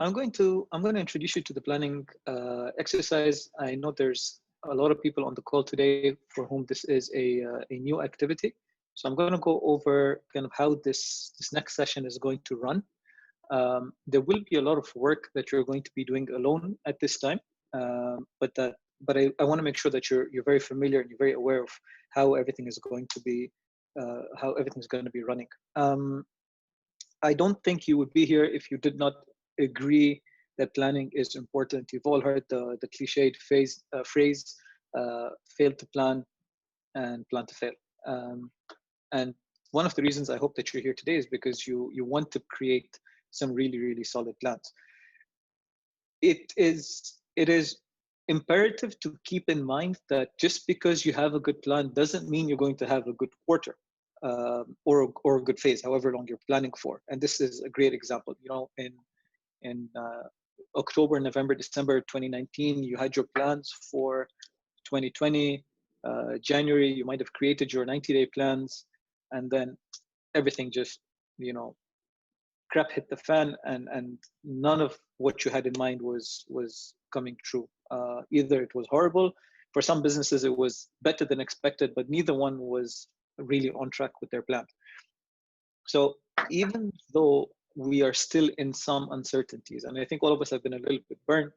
I'm going to introduce you to the planning exercise. I know there's a lot of people on the call today for whom this is a new activity. So I'm going to go over kind of how this next session is going to run. There will be a lot of work that you're going to be doing alone at this time, but I want to make sure that you're very familiar and you're very aware of how everything is going to be running. I don't think you would be here if you did not agree that planning is important. You've all heard the cliched phrase, fail to plan and plan to fail. And one of the reasons I hope that you're here today is because you want to create some really, really solid plans. It is imperative to keep in mind that just because you have a good plan doesn't mean you're going to have a good quarter. Or a good phase, however long you're planning for. And this is a great example. You know, in October, November, December 2019, you had your plans for 2020. January, you might have created your 90-day plans, and then everything just, crap hit the fan, and none of what you had in mind was coming true. Either it was horrible. For some businesses, it was better than expected, but neither one was really on track with their plan. So even though we are still in some uncertainties, and I think all of us have been a little bit burnt,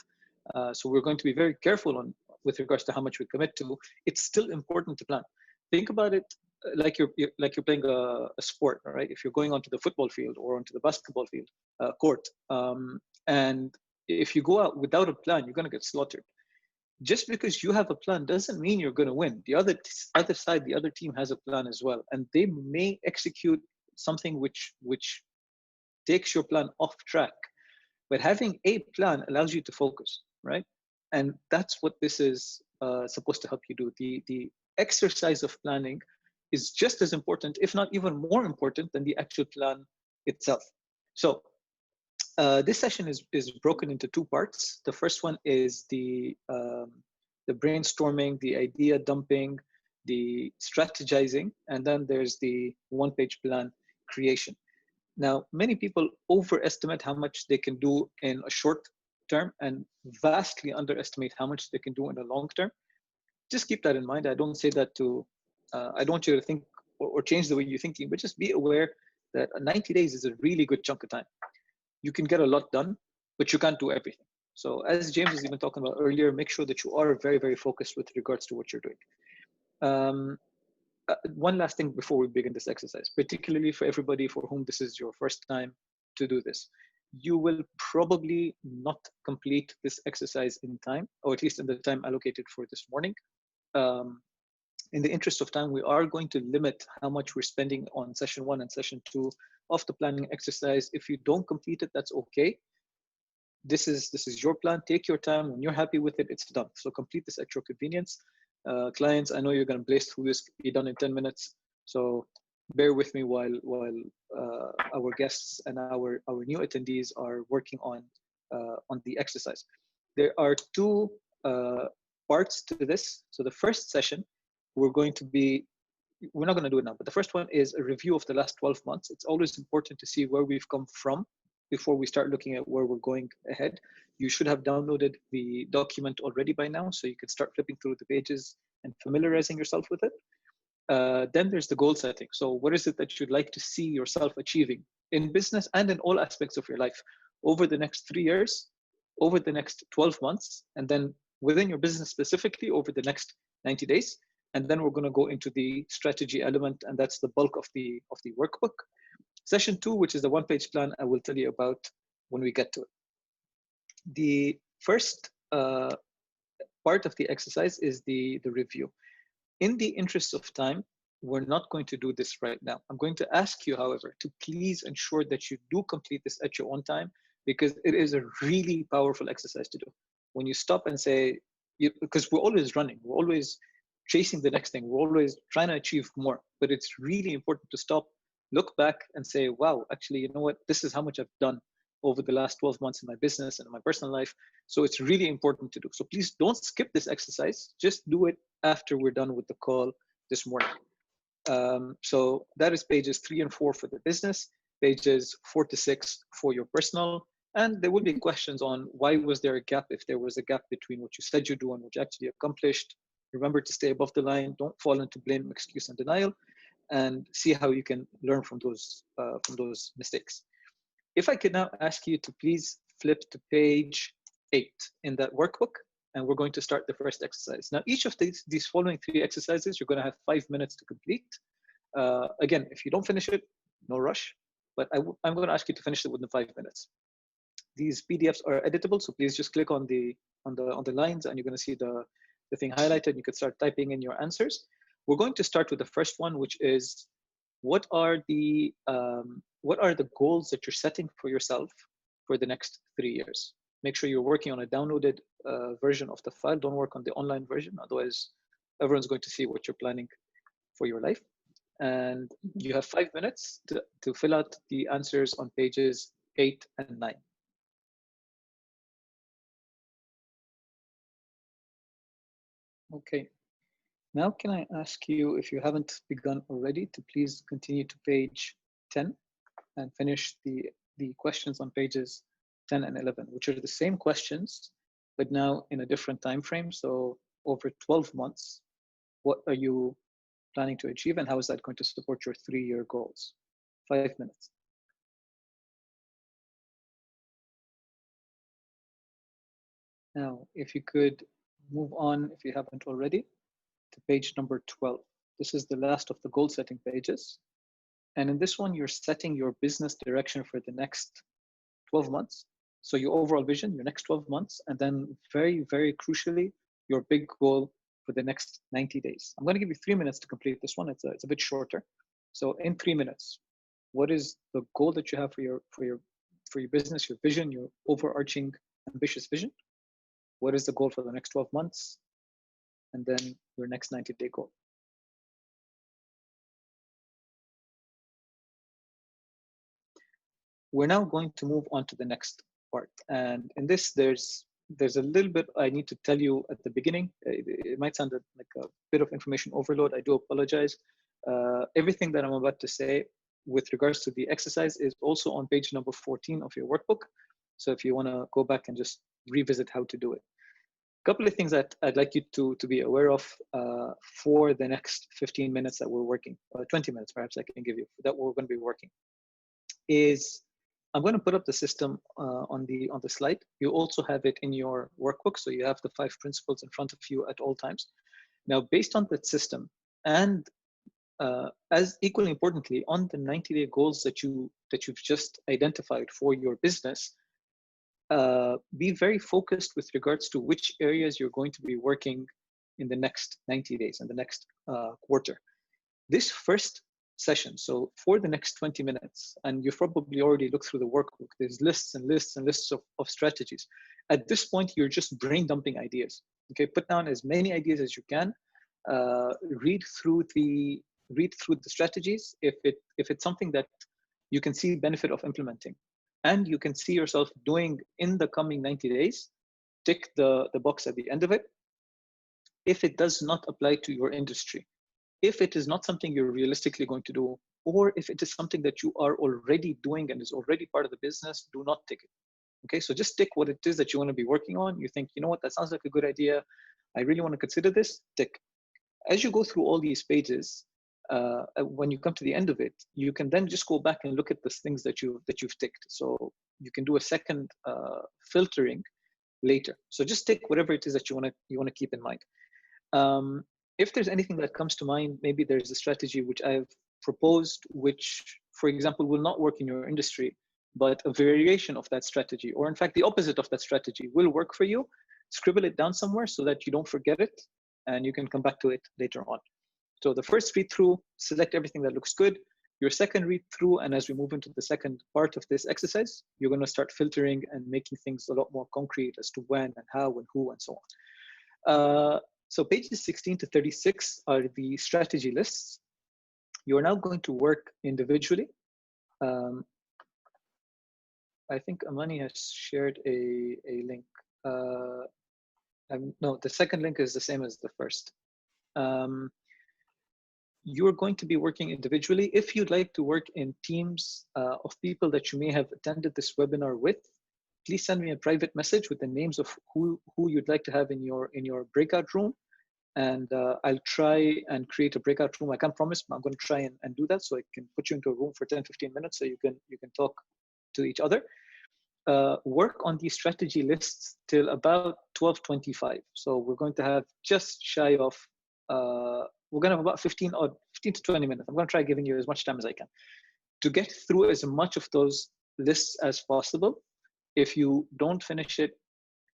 so we're going to be very careful with regards to how much we commit to, it's still important to plan. Think about it like you're playing a sport, right? If you're going onto the football field or onto the basketball field court, and if you go out without a plan, you're going to get slaughtered. Just because you have a plan doesn't mean you're going to win. The other side, the other team has a plan as well, and they may execute something which takes your plan off track. But having a plan allows you to focus, right? And that's what this is supposed to help you do. The exercise of planning is just as important, if not even more important, than the actual plan itself. So this session is broken into two parts. The first one is the brainstorming, the idea dumping, the strategizing, and then there's the one-page plan creation. Now, many people overestimate how much they can do in a short term and vastly underestimate how much they can do in a long term. Just keep that in mind. I don't say that I don't want you to think or change the way you're thinking, but just be aware that 90 days is a really good chunk of time. You can get a lot done, but you can't do everything. So as James was even talking about earlier, make sure that you are very, very focused with regards to what you're doing. One last thing before we begin this exercise, particularly for everybody for whom this is your first time to do this, you will probably not complete this exercise in time, or at least in the time allocated for this morning. In the interest of time, we are going to limit how much we're spending on session 1 and session 2 of the planning exercise. If you don't complete it, that's okay. This is your plan. Take your time. When you're happy with it, it's done. So complete this at your convenience. Clients, I know you're going to blaze through this, be done in 10 minutes. So bear with me while our guests and our new attendees are working on the exercise. There are two parts to this. So the first session, we're not going to do it now, but the first one is a review of the last 12 months. It's always important to see where we've come from before we start looking at where we're going ahead. You should have downloaded the document already by now, so you can start flipping through the pages and familiarizing yourself with it. Then there's the goal setting. So what is it that you'd like to see yourself achieving in business and in all aspects of your life over the next 3 years, over the next 12 months, and then within your business specifically over the next 90 days. And then we're going to go into the strategy element, and that's the bulk of the workbook. Session 2, which is the one-page plan, I will tell you about when we get to it. The first part of the exercise is the review. In the interest of time, we're not going to do this right now. I'm going to ask you, however, to please ensure that you do complete this at your own time, because it is a really powerful exercise to do. When you stop and say, because we're always running, we're always chasing the next thing, we're always trying to achieve more, but it's really important to stop, look back and say, wow, actually, you know what, this is how much I've done over the last 12 months in my business and in my personal life. So it's really important to do. So please don't skip this exercise. Just do it after we're done with the call this morning. So that is pages 3 and 4 for the business, pages 4 to 6 for your personal, And there will be questions on why was there a gap, if there was a gap between what you said you do and what you actually accomplished. Remember to stay above the line. Don't fall into blame, excuse, and denial, and see how you can learn from those mistakes. If I could now ask you to please flip to page 8 in that workbook, and we're going to start the first exercise. Now, each of these following 3 exercises, you're going to have 5 minutes to complete. Again, if you don't finish it, no rush, but I'm going to ask you to finish it within 5 minutes. These PDFs are editable, so please just click on the lines, and you're going to see the thing highlighted. You could start typing in your answers. We're going to start with the first one, which is what are the goals that you're setting for yourself for the next 3 years? Make sure you're working on a downloaded version of the file. Don't work on the online version, otherwise everyone's going to see what you're planning for your life. And you have 5 minutes to fill out the answers on pages 8 and 9. Okay. Now, can I ask you, if you haven't begun already, to please continue to page 10 and finish the questions on pages 10 and 11, which are the same questions, but now in a different time frame. So over 12 months, what are you planning to achieve, and how is that going to support your 3-year goals? 5 minutes. Now, if you could move on, if you haven't already, to page number 12. This is the last of the goal setting pages. And in this one, you're setting your business direction for the next 12 months. So your overall vision, your next 12 months, and then very, very crucially, your big goal for the next 90 days. I'm going to give you 3 minutes to complete this one. It's a bit shorter. So in 3 minutes, what is the goal that you have for your business, your vision, your overarching ambitious vision? What is the goal for the next 12 months? And then your next 90-day goal. We're now going to move on to the next part. And in this, there's a little bit I need to tell you at the beginning. It might sound like a bit of information overload. I do apologize. Everything that I'm about to say with regards to the exercise is also on page number 14 of your workbook. So if you want to go back and just revisit how to do it. A couple of things that I'd like you to be aware of for the next 15 minutes that we're working, 20 minutes perhaps I can give you, that we're going to be working, is I'm going to put up the system on the slide. You also have it in your workbook, so you have the 5 principles in front of you at all times. Now, based on that system, and as equally importantly, on the 90-day goals that you've just identified for your business, be very focused with regards to which areas you're going to be working in the next 90 days and the next quarter. This first session, so for the next 20 minutes, and you've probably already looked through the workbook, there's lists and lists and lists of strategies. At this point, you're just brain dumping ideas. Okay, put down as many ideas as you can. Read through the strategies. If it's something that you can see benefit of implementing, and you can see yourself doing in the coming 90 days, tick the box at the end of it. If it does not apply to your industry, if it is not something you're realistically going to do, or if it is something that you are already doing and is already part of the business, do not tick it. Okay, so just tick what it is that you want to be working on. You think, you know what, that sounds like a good idea. I really want to consider this, tick. As you go through all these pages, when you come to the end of it, you can then just go back and look at the things that you've ticked. So you can do a second filtering later. So just tick whatever it is that you want to keep in mind. If there's anything that comes to mind, maybe there's a strategy which I've proposed, which, for example, will not work in your industry, but a variation of that strategy, or in fact, the opposite of that strategy will work for you. Scribble it down somewhere so that you don't forget it, and you can come back to it later on. So the first read through, select everything that looks good. Your second read through, and as we move into the second part of this exercise, you're going to start filtering and making things a lot more concrete as to when and how and who and so on. So pages 16 to 36 are the strategy lists. You are now going to work individually. I think Amani has shared a link. No, the second link is the same as the first. You're going to be working individually. If you'd like to work in teams of people that you may have attended this webinar with, please send me a private message with the names of who you'd like to have in your breakout room, and I'll try and create a breakout room. I can't promise, but I'm going to try and do that, so I can put you into a room for 10-15 minutes so you can talk to each other. Work on these strategy lists till about 12:25. So we're going to have just shy of we're going to have about 15 to 20 minutes. I'm going to try giving you as much time as I can to get through as much of those lists as possible. If you don't finish it,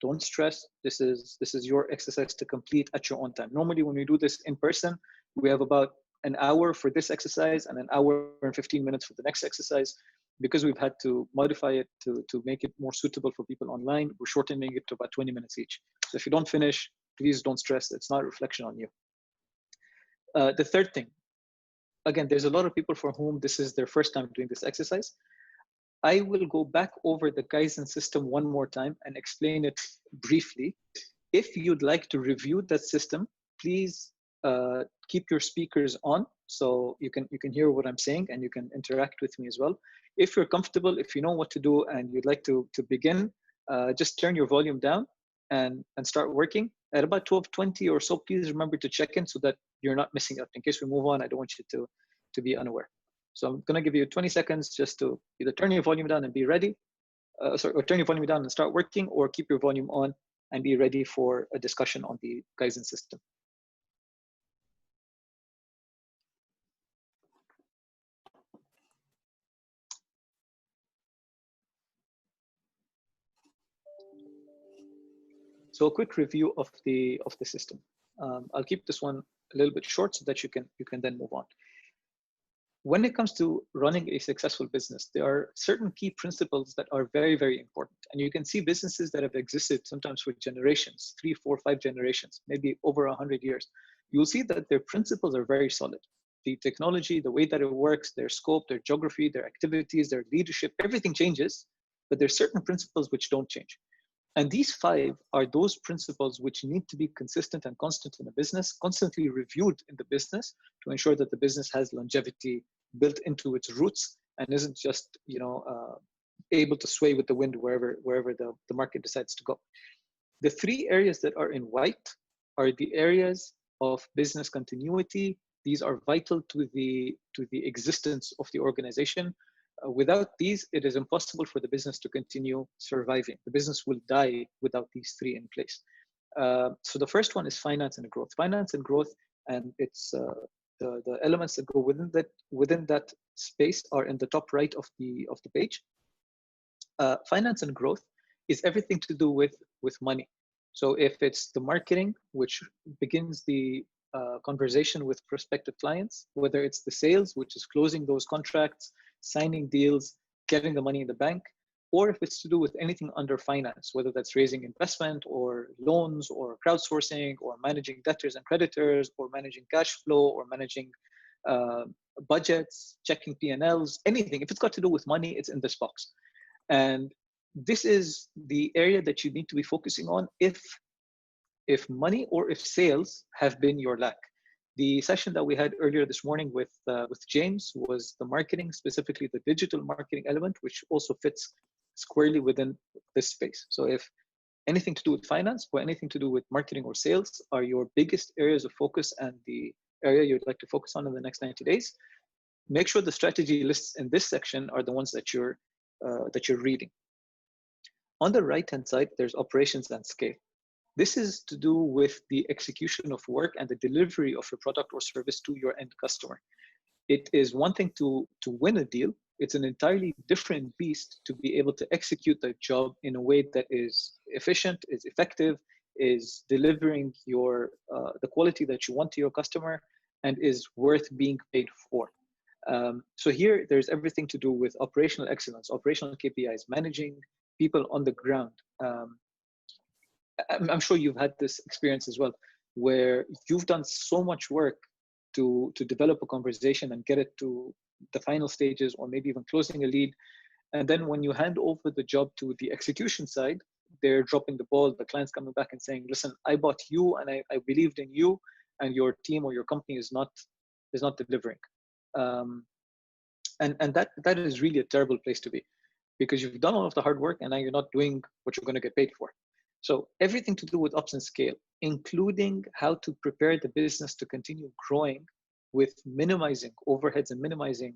don't stress. This is your exercise to complete at your own time. Normally, when we do this in person, we have about an hour for this exercise and an hour and 15 minutes for the next exercise. Because we've had to modify it to make it more suitable for people online, we're shortening it to about 20 minutes each. So if you don't finish, please don't stress. It's not a reflection on you. The third thing, again, there's a lot of people for whom this is their first time doing this exercise. I will go back over the Kaizen system one more time and explain it briefly. If you'd like to review that system, please keep your speakers on so you can hear what I'm saying and you can interact with me as well. If you're comfortable, if you know what to do and you'd like to begin, just turn your volume down and start working. At about 12:20 or so, please remember to check in so that you're not missing out. In case we move on, I don't want you to be unaware. So I'm going to give you 20 seconds just to either turn your volume down and be ready, or turn your volume down and start working, or keep your volume on and be ready for a discussion on the Kaizen system. So a quick review of the system. I'll keep this one a little bit short so that you can then move on. When it comes to running a successful business, there are certain key principles that are very, very important. And you can see businesses that have existed sometimes for generations, 3, 4, 5 generations, maybe over 100 years. You'll see that their principles are very solid. The technology, the way that it works, their scope, their geography, their activities, their leadership, everything changes, but there's certain principles which don't change. And these 5 are those principles which need to be consistent and constant in a business, constantly reviewed in the business to ensure that the business has longevity built into its roots and isn't just able to sway with the wind wherever the market decides to go. The 3 areas that are in white are the areas of business continuity. These are vital to the existence of the organization. Without these, it is impossible for the business to continue surviving. The business will die without these 3 in place. So the first one is finance and growth. Finance and growth, and it's the elements that go within that space are in the top right of the page. Finance and growth is everything to do with money. So if it's the marketing, which begins the conversation with prospective clients, whether it's the sales, which is closing those contracts, signing deals, getting the money in the bank, or if it's to do with anything under finance, whether that's raising investment or loans or crowdsourcing or managing debtors and creditors or managing cash flow or managing budgets, checking P&Ls, anything. If it's got to do with money, it's in this box. And this is the area that you need to be focusing on if money or if sales have been your lack. The session that we had earlier this morning with James was the marketing, specifically the digital marketing element, which also fits squarely within this space. So if anything to do with finance or anything to do with marketing or sales are your biggest areas of focus and the area you'd like to focus on in the next 90 days, make sure the strategy lists in this section are the ones that you're reading. On the right-hand side, there's operations and scale. This is to do with the execution of work and the delivery of your product or service to your end customer. It is one thing to win a deal. It's an entirely different beast to be able to execute the job in a way that is efficient, is effective, is delivering your the quality that you want to your customer, and is worth being paid for. So here, there's everything to do with operational excellence, operational KPIs, managing people on the ground. I'm sure you've had this experience as well, where you've done so much work to develop a conversation and get it to the final stages, or maybe even closing a lead. And then when you hand over the job to the execution side, they're dropping the ball. The client's coming back and saying, listen, I bought you and I believed in you, and your team or your company is not delivering. And that is really a terrible place to be. because you've done all of the hard work and now you're not doing what you're going to get paid for. So everything to do with ops and scale, including how to prepare the business to continue growing with minimizing overheads and minimizing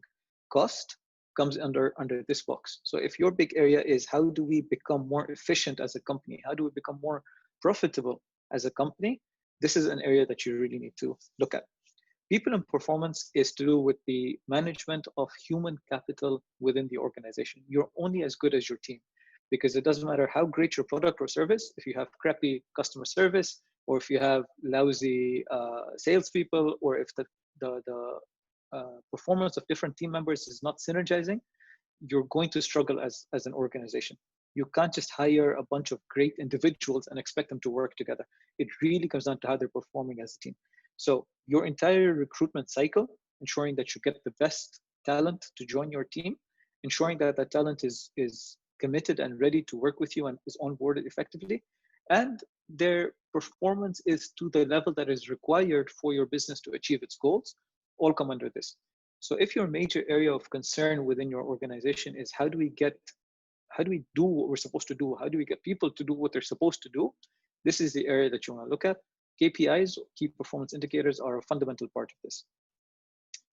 cost, comes under this box. So if your big area is how do we become more efficient as a company, how do we become more profitable as a company, this is an area that you really need to look at. People and performance is to do with the management of human capital within the organization. You're only as good as your team, because it doesn't matter how great your product or service, if you have crappy customer service, or if you have lousy salespeople, or if the performance of different team members is not synergizing, you're going to struggle as an organization. You can't just hire a bunch of great individuals and expect them to work together. It really comes down to how they're performing as a team. So your entire recruitment cycle, ensuring that you get the best talent to join your team, ensuring that that talent is committed and ready to work with you and is onboarded effectively, and their performance is to the level that is required for your business to achieve its goals, all come under this. So if your major area of concern within your organization is how do we do what we're supposed to do? How do we get people to do what they're supposed to do? This is the area that you want to look at. KPIs, key performance indicators, are a fundamental part of this.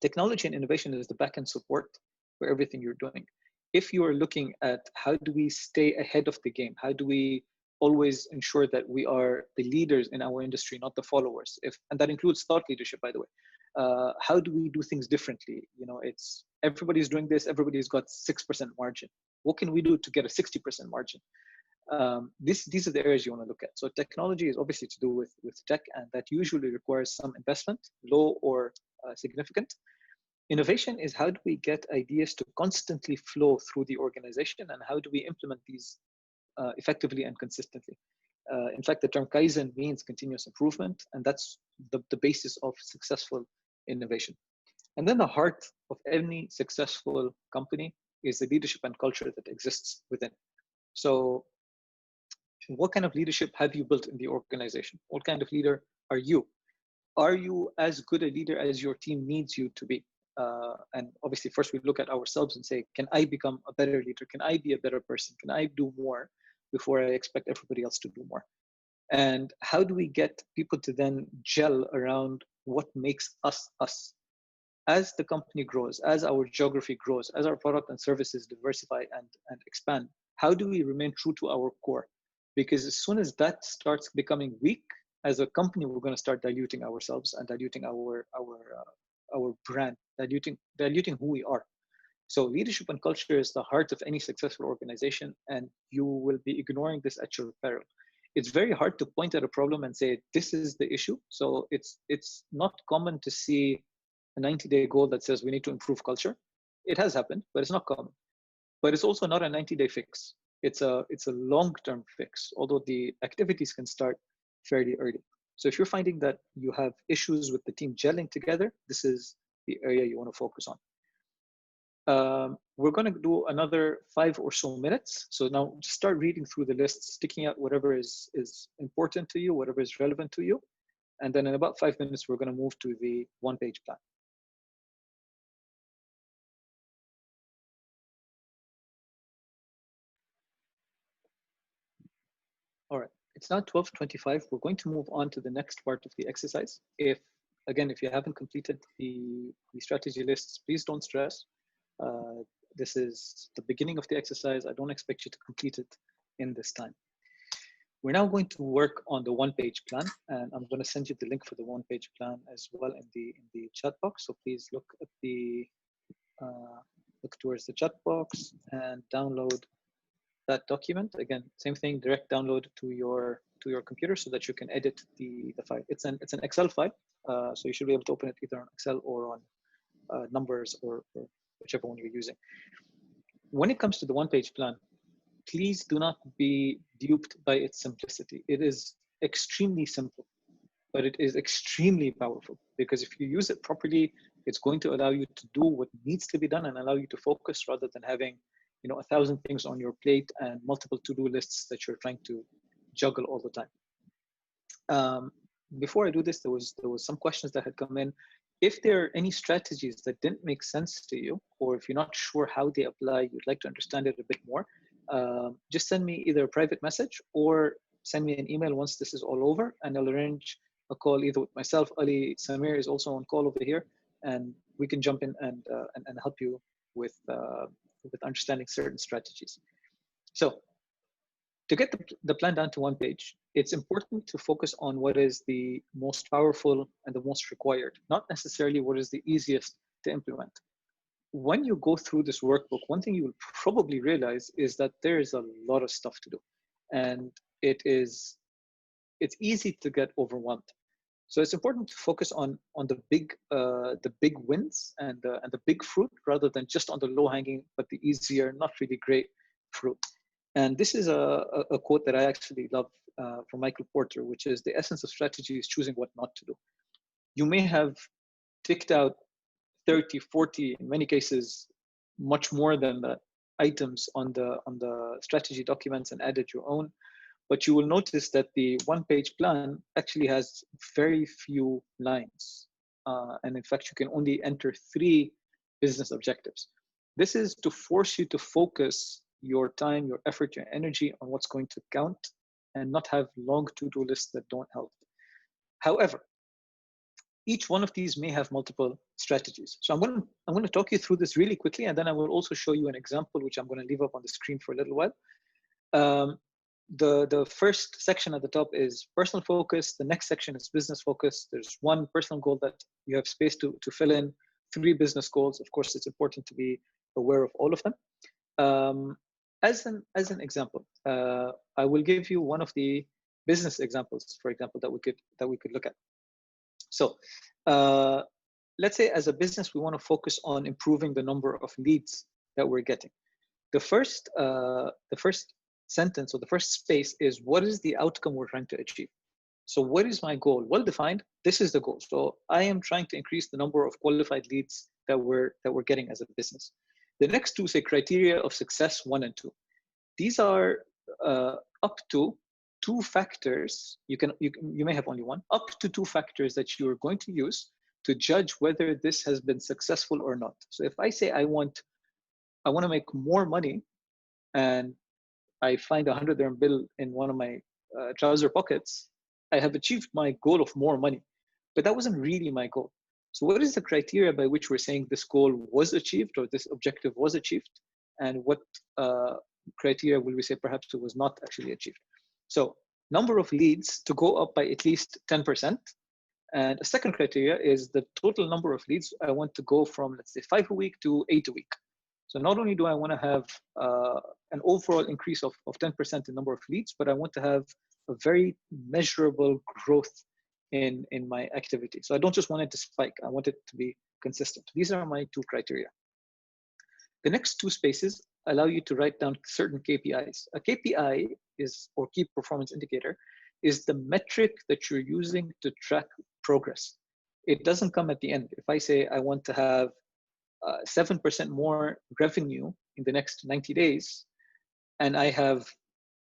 Technology and innovation is the back-end support for everything you're doing. If you are looking at how do we stay ahead of the game, how do we always ensure that we are the leaders in our industry, not the followers, and that includes thought leadership, by the way. How do we do things differently? You know, it's everybody's doing this, everybody's got 6% margin. What can we do to get a 60% margin? These are the areas you want to look at. So technology is obviously to do with tech, and that usually requires some investment, low or significant. Innovation is how do we get ideas to constantly flow through the organization, and how do we implement these effectively and consistently. In fact, the term Kaizen means continuous improvement, and that's the basis of successful innovation. And then the heart of any successful company is the leadership and culture that exists within. So what kind of leadership have you built in the organization? What kind of leader are you? Are you as good a leader as your team needs you to be? And obviously, first we look at ourselves and say, can I become a better leader? Can I be a better person? Can I do more before I expect everybody else to do more? And how do we get people to then gel around what makes us us? As the company grows, as our geography grows, as our product and services diversify and expand, how do we remain true to our core? Because as soon as that starts becoming weak, as a company, we're going to start diluting ourselves and diluting our brand, diluting who we are. So leadership and culture is the heart of any successful organization, and you will be ignoring this at your peril. It's very hard to point at a problem and say, this is the issue. So it's not common to see a 90-day goal that says we need to improve culture. It has happened, but it's not common. But it's also not a 90-day fix. It's a long-term fix, although the activities can start fairly early. So if you're finding that you have issues with the team gelling together, this is the area you want to focus on. We're going to do another 5 or so minutes. So now start reading through the list, sticking out whatever is important to you, whatever is relevant to you. And then in about 5 minutes, we're going to move to the one-page plan. All right, it's now 12:25. We're going to move on to the next part of the exercise. If you haven't completed the strategy lists, please don't stress. This is the beginning of the exercise. I don't expect you to complete it in this time. We're now going to work on the one-page plan, and I'm going to send you the link for the one-page plan as well in the chat box. So please look at look towards the chat box and download that document. Again, same thing, direct download to your computer so that you can edit the file. It's an Excel file, so you should be able to open it either on Excel or on Numbers or whichever one you're using. When it comes to the one-page plan, please do not be duped by its simplicity. It is extremely simple, but it is extremely powerful, because if you use it properly, it's going to allow you to do what needs to be done and allow you to focus rather than having 1,000 things on your plate and multiple to-do lists that you're trying to juggle all the time. Before I do this, there was some questions that had come in. If there are any strategies that didn't make sense to you, or if you're not sure how they apply, you'd like to understand it a bit more, just send me either a private message or send me an email once this is all over, and I'll arrange a call either with myself. Ali Samir is also on call over here, and we can jump in and help you with understanding certain strategies. So to get the plan down to one page, it's important to focus on what is the most powerful and the most required, not necessarily what is the easiest to implement. When you go through this workbook, one thing you will probably realize is that there is a lot of stuff to do, and it's easy to get overwhelmed. So it's important to focus on the big wins and the big fruit, rather than just on the low hanging but the easier, not really great fruit. And this is a quote that I actually love from Michael Porter, which is, the essence of strategy is choosing what not to do. You may have ticked out 30, 40, in many cases, much more than that, items on the strategy documents and added your own. But you will notice that the one-page plan actually has very few lines. And in fact, you can only enter 3 business objectives. This is to force you to focus your time, your effort, your energy on what's going to count, and not have long to-do lists that don't help. However, each one of these may have multiple strategies. So I'm going to talk you through this really quickly, and then I will also show you an example, which I'm going to leave up on the screen for a little while. The first section at the top is personal focus. The next section is business focus. There's 1 personal goal that you have space to fill in, 3 business goals. Of course, it's important to be aware of all of them. As an example, I will give you one of the business examples, for example, that we could look at. So let's say as a business, we want to focus on improving the number of leads that we're getting. The first sentence, or the first space, is what is the outcome we're trying to achieve. So what is my goal? Well defined. This is the goal. So I am trying to increase the number of qualified leads that we're getting as a business. The next 2 say criteria of success 1 and 2. These are up to 2 factors. You may have only 1, up to 2 factors that you are going to use to judge whether this has been successful or not. So if I say I want to make more money, and I find a 100 dirham bill in one of my trouser pockets, I have achieved my goal of more money. But that wasn't really my goal. So what is the criteria by which we're saying this goal was achieved, or this objective was achieved? And what criteria will we say perhaps it was not actually achieved? So number of leads to go up by at least 10%. And a second criteria is the total number of leads. I want to go from, let's say, 5 a week to 8 a week. So not only do I want to have an overall increase of 10% in number of leads, but I want to have a very measurable growth in my activity. So I don't just want it to spike. I want it to be consistent. These are my 2 criteria. The next 2 spaces allow you to write down certain KPIs. A KPI is, or key performance indicator, is the metric that you're using to track progress. It doesn't come at the end. If I say I want to have 7% more revenue in the next 90 days, and I have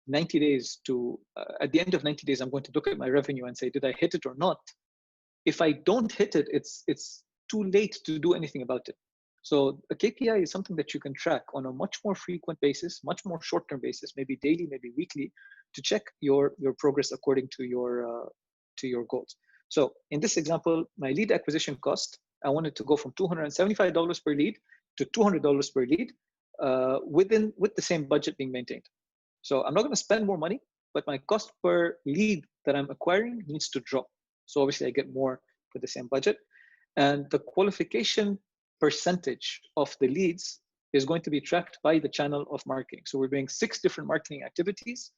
90 days to, at the end of 90 days, I'm going to look at my revenue and say, did I hit it or not? If I don't hit it, it's too late to do anything about it. So a KPI is something that you can track on a much more frequent basis, much more short-term basis, maybe daily, maybe weekly, to check your progress according to your goals. So in this example, my lead acquisition cost, I wanted to go from $275 per lead to $200 per lead with the same budget being maintained. So I'm not going to spend more money, but my cost per lead that I'm acquiring needs to drop. So obviously I get more for the same budget. And the qualification percentage of the leads is going to be tracked by the channel of marketing. So we're doing 6 different marketing activities.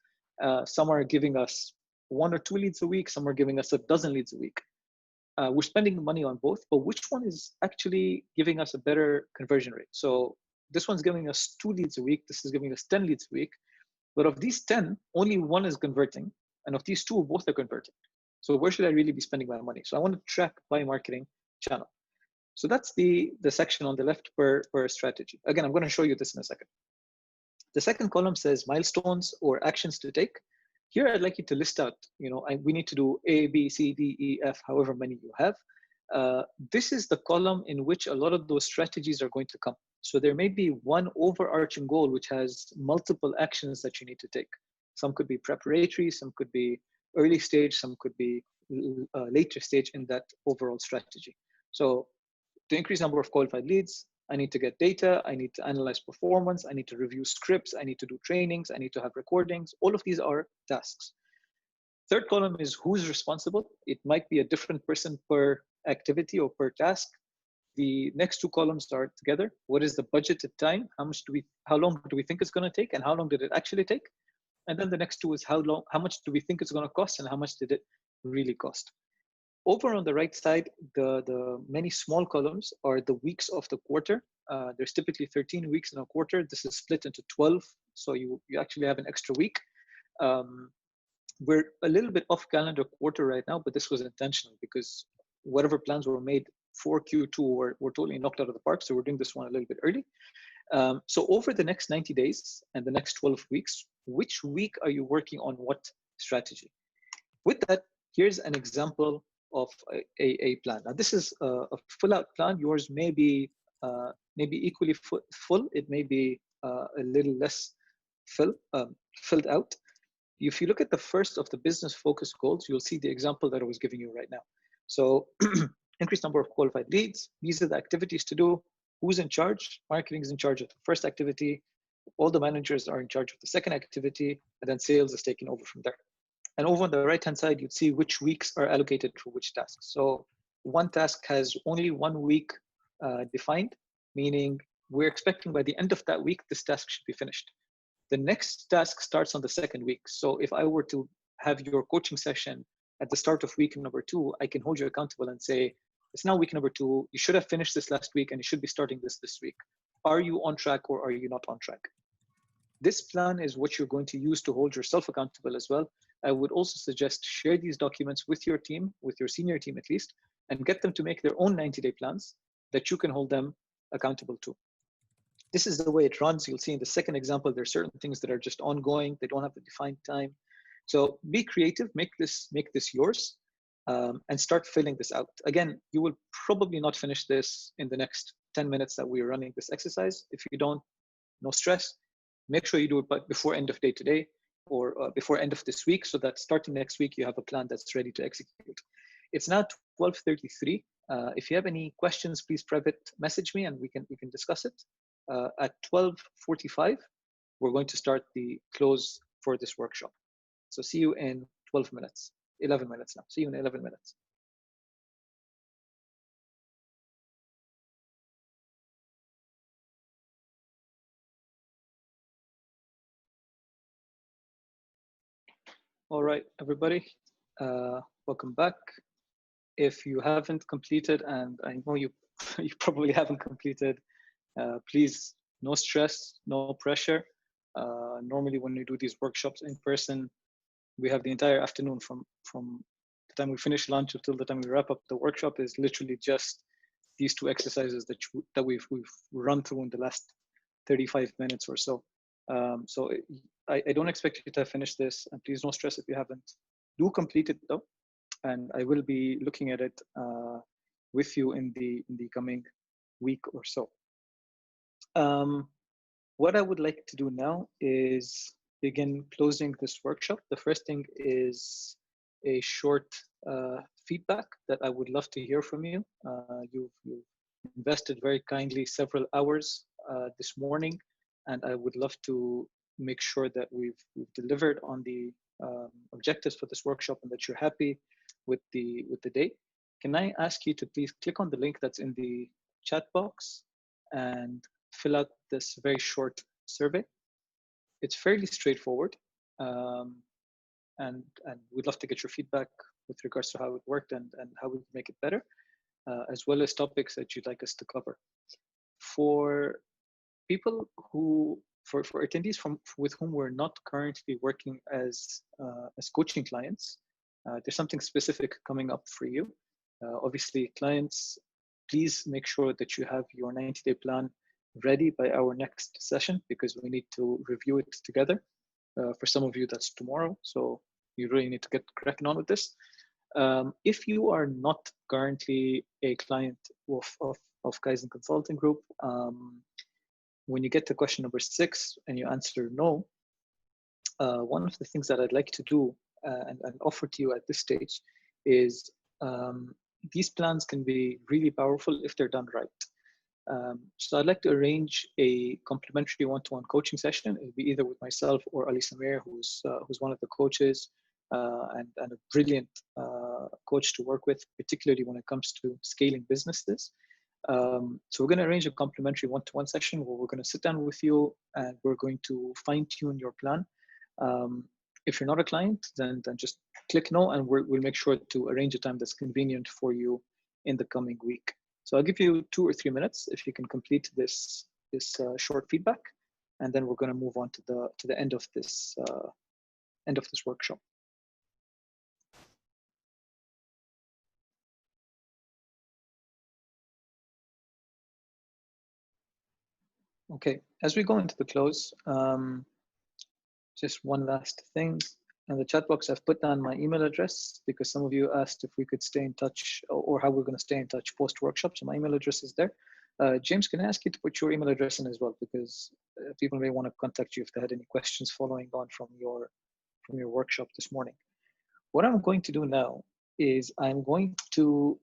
Some are giving us 1 or 2 leads a week. Some are giving us a dozen leads a week. We're spending money on both, but which one is actually giving us a better conversion rate? So this one's giving us 2 leads a week. This is giving us 10 leads a week. But of these 10, only 1 is converting. And of these 2, both are converting. So where should I really be spending my money? So I want to track by marketing channel. So that's the section on the left per strategy. Again, I'm going to show you this in a second. The second column says milestones or actions to take. Here, I'd like you to list out, we need to do A, B, C, D, E, F, however many you have. This is the column in which a lot of those strategies are going to come. So there may be one overarching goal which has multiple actions that you need to take. Some could be preparatory, some could be early stage, some could be later stage in that overall strategy. So to increase number of qualified leads, I need to get data, I need to analyze performance, I need to review scripts, I need to do trainings, I need to have recordings. All of these are tasks. Third column is who's responsible. It might be a different person per activity or per task. The next two columns are together. What is the budgeted time? How long do we think it's going to take, and how long did it actually take? And then the next two is how much do we think it's going to cost, and how much did it really cost? Over on the right side, the many small columns are the weeks of the quarter. There's typically 13 weeks in a quarter. This is split into 12, so you actually have an extra week. We're a little bit off calendar quarter right now, but this was intentional because whatever plans were made for Q2 were totally knocked out of the park. So we're doing this one a little bit early. So over the next 90 days and the next 12 weeks, which week are you working on what strategy? With that, here's an example of a plan. Now this is a full out plan. Yours may be equally full. It may be a little less filled out. If you look at the first of the business focus goals, you'll see the example that I was giving you right now. So increase number of qualified leads. These are the activities to do. Who's in charge? Marketing is in charge of the first activity. All the managers are in charge of the second activity, and then sales is taken over from there. And over on the right-hand side, you'd see which weeks are allocated for which tasks. So one task has only 1 week defined, meaning we're expecting by the end of that week, this task should be finished. The next task starts on the second week. So if I were to have your coaching session at the start of week number 2, I can hold you accountable and say, it's now week number 2. You should have finished this last week and you should be starting this week. Are you on track or are you not on track? This plan is what you're going to use to hold yourself accountable as well. I would also suggest share these documents with your team, with your senior team at least, and get them to make their own 90-day plans that you can hold them accountable to. This is the way it runs. You'll see in the second example, there are certain things that are just ongoing. They don't have a defined time. So be creative, make this yours, and start filling this out. Again, you will probably not finish this in the next 10 minutes that we're running this exercise. If you don't, no stress. Make sure you do it before end of day today or before end of this week, so that starting next week, you have a plan that's ready to execute. It's now 12:33. If you have any questions, please private message me and we can discuss it. At 12:45, we're going to start the close for this workshop. So see you in 12 minutes, 11 minutes now. See you in 11 minutes. All right, everybody, welcome back. If you haven't completed, and I know you probably haven't completed, please, no stress, no pressure. Normally when we do these workshops in person, we have the entire afternoon from the time we finish lunch until the time we wrap up the workshop is literally just these two exercises that we've run through in the last 35 minutes or so. So I don't expect you to have finished this, and please no stress if you haven't. Do complete it though, and I will be looking at it with you in the coming week or so. What I would like to do now is begin closing this workshop. The first thing is a short feedback that I would love to hear from you. You've invested very kindly several hours this morning, and I would love to make sure that we've delivered on the objectives for this workshop and that you're happy with the day. Can I ask you to please click on the link that's in the chat box and fill out this very short survey? It's fairly straightforward, and we'd love to get your feedback with regards to how it worked and how we can make it better, as well as topics that you'd like us to cover. For people for attendees with whom we're not currently working as coaching clients, there's something specific coming up for you. Obviously, clients, please make sure that you have your 90-day plan ready by our next session, because we need to review it together. For some of you, that's tomorrow, so you really need to get cracking on with this. If you are not currently a client of Kaizen Consulting Group, when you get to question number 6 and you answer no, one of the things that I'd like to do and offer to you at this stage is these plans can be really powerful if they're done right. So I'd like to arrange a complimentary one-to-one coaching session. It'll be either with myself or Ali Samir, who's one of the coaches and a brilliant coach to work with, particularly when it comes to scaling businesses. So we're going to arrange a complimentary one-to-one session where we're going to sit down with you and we're going to fine-tune your plan. If you're not a client, then just click no, and we'll make sure to arrange a time that's convenient for you in the coming week. So I'll give you 2 or 3 minutes if you can complete this short feedback, and then we're going to move on to the end of this workshop. Okay, as we go into the close, just one last thing. In the chat box, I've put down my email address because some of you asked if we could stay in touch or how we're going to stay in touch post-workshop. So my email address is there. James, can I ask you to put your email address in as well, because people may want to contact you if they had any questions following on from your workshop this morning. What I'm going to do now is I'm going to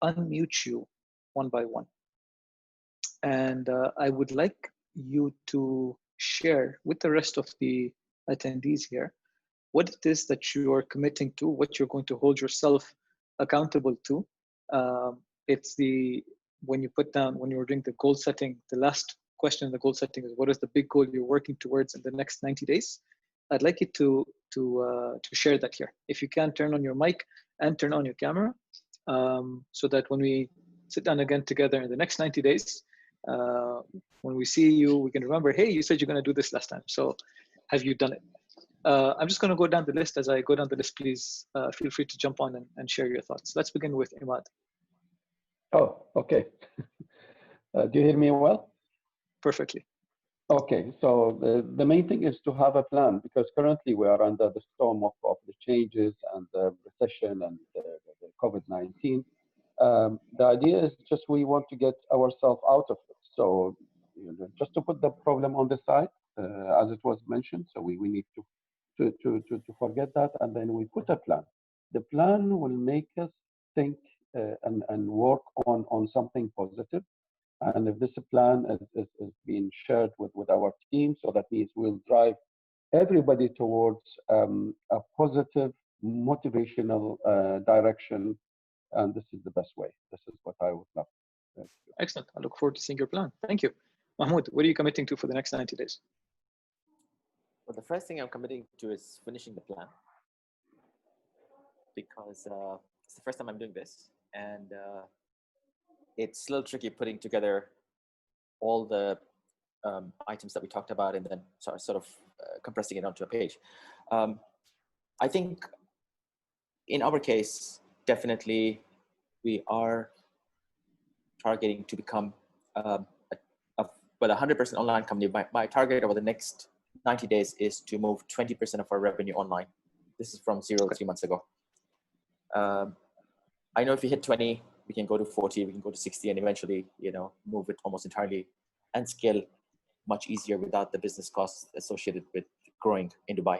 unmute you one by one. And I would like you to share with the rest of the attendees here what it is that you are committing to, what you're going to hold yourself accountable to. It's when you're doing the goal setting, the last question in the goal setting is, what is the big goal you're working towards in the next 90 days? I'd like you to share that here. If you can, turn on your mic and turn on your camera, so that when we sit down again together in the next 90 days, when we see you, we can remember, hey, you said you're going to do this last time. So have you done it? I'm just going to go down the list. As I go down the list, please feel free to jump on and share your thoughts. Let's begin with Imad. Oh, okay. Do you hear me well? Perfectly. Okay, so the main thing is to have a plan, because currently we are under the storm of the changes and the recession and the COVID-19. The idea is just we want to get ourselves out of it. So just to put the problem on the side, as it was mentioned, so we need to forget that, and then we put a plan. The plan will make us think and work on something positive. And if this plan is being shared with our team, so that means we'll drive everybody towards a positive, motivational direction. And this is the best way. This is what I would love. Excellent. I look forward to seeing your plan. Thank you. Mahmoud, what are you committing to for the next 90 days? Well, the first thing I'm committing to is finishing the plan, because it's the first time I'm doing this, and it's a little tricky putting together all the items that we talked about and then sort of compressing it onto a page. I think in our case, definitely we are targeting to become a 100% online company. My target over the next 90 days is to move 20% of our revenue online. This is from 0 3 months ago. I know if we hit 20, we can go to 40, we can go to 60, and eventually, move it almost entirely and scale much easier without the business costs associated with growing in Dubai.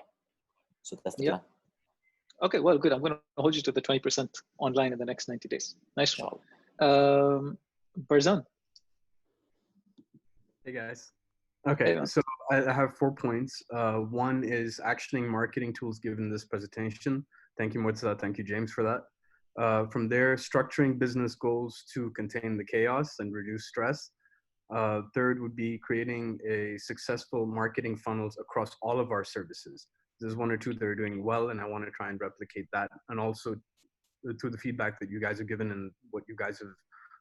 So that's the plan. Okay, well, good. I'm going to hold you to the 20% online in the next 90 days. Nice one. Barzan. Hey, guys. Okay, so I have 4 points. One is actioning marketing tools given this presentation. Thank you, Murtaza. Thank you, James, for that. From there, structuring business goals to contain the chaos and reduce stress. Third would be creating a successful marketing funnels across all of our services. There's 1 or 2 that are doing well, and I want to try and replicate that. And also through the feedback that you guys have given and what you guys have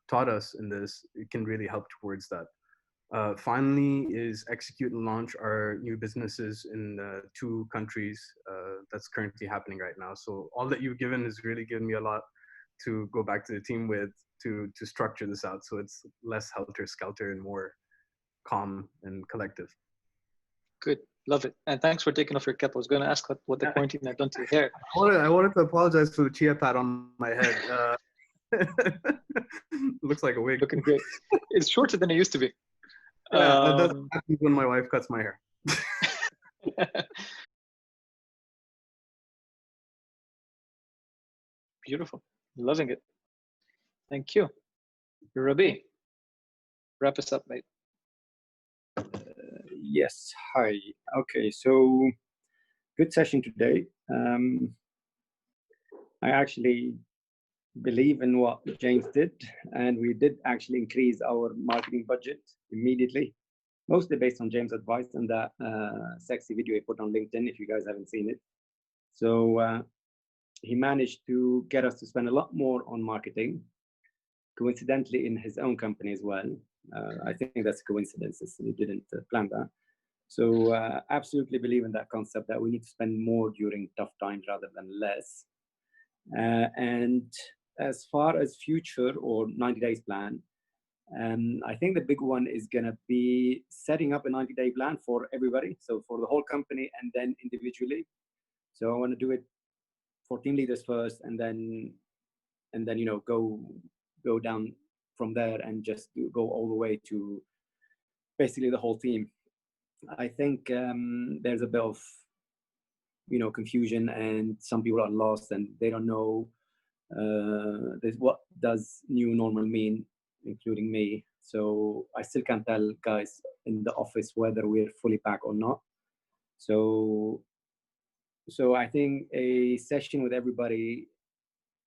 taught us in this, it can really help towards that. Finally is execute and launch our new businesses in 2 countries that's currently happening right now. So all that you've given has really given me a lot to go back to the team with to structure this out, so it's less helter-skelter and more calm and collective. Good. Love it. And thanks for taking off your cap. I was going to ask what the quarantine had done to your hair. I wanted to apologize for the chia pad on my head. Looks like a wig. Looking great. It's shorter than it used to be. Yeah, that happens when my wife cuts my hair. Beautiful. Loving it. Thank you. Rabi, wrap us up, mate. Yes. Hi. Okay. So good session today. I actually believe in what James did, and we did actually increase our marketing budget immediately, mostly based on James' advice and that sexy video he put on LinkedIn, if you guys haven't seen it. So he managed to get us to spend a lot more on marketing, coincidentally in his own company as well. I think that's a coincidence. He didn't plan that. So absolutely believe in that concept that we need to spend more during tough times rather than less. And as far as future or 90 days plan, I think the big one is going to be setting up a 90-day plan for everybody. So for the whole company and then individually. So I want to do it for team leaders first, and then you know go down from there and just go all the way to basically the whole team. I think there's a bit of confusion, and some people are lost and they don't know what does new normal mean, including me. So I still can't tell guys in the office whether we're fully back or not. So I think a session with everybody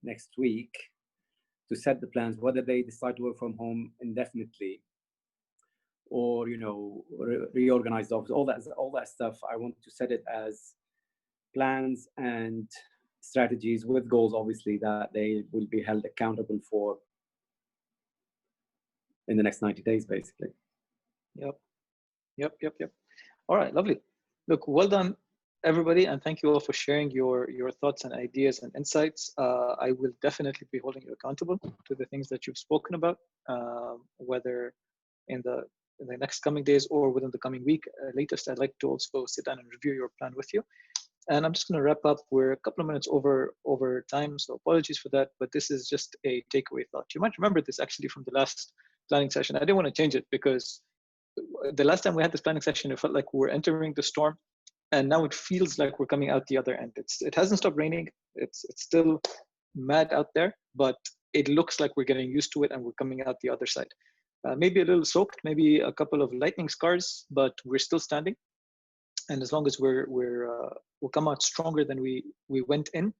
next week to set the plans, whether they decide to work from home indefinitely or reorganize the office, all that stuff. I want to set it as plans and strategies with goals, obviously, that they will be held accountable for in the next 90 days, basically. Yep. All right, lovely. Look, well done, everybody, and thank you all for sharing your thoughts and ideas and insights. I will definitely be holding you accountable to the things that you've spoken about, whether in the next coming days or within the coming week. Latest, I'd like to also sit down and review your plan with you. And I'm just going to wrap up. We're a couple of minutes over time, so apologies for that. But this is just a takeaway thought. You might remember this actually from the last planning session. I didn't want to change it because the last time we had this planning session, it felt like we're entering the storm, and now it feels like we're coming out the other end. It hasn't stopped raining. It's still mad out there, but it looks like we're getting used to it and we're coming out the other side. Maybe a little soaked, maybe a couple of lightning scars, but we're still standing. And as long as we'll come out stronger than we went in,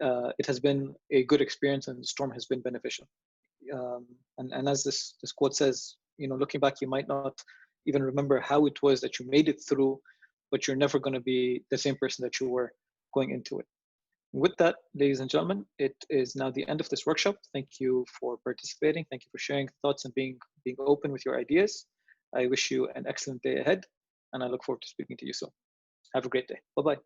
it has been a good experience, and the storm has been beneficial. And as this quote says, looking back, you might not even remember how it was that you made it through, but you're never going to be the same person that you were going into it. With that, ladies and gentlemen, it is now the end of this workshop. Thank you for participating. Thank you for sharing thoughts and being open with your ideas. I wish you an excellent day ahead, and I look forward to speaking to you soon. Have a great day. Bye-bye.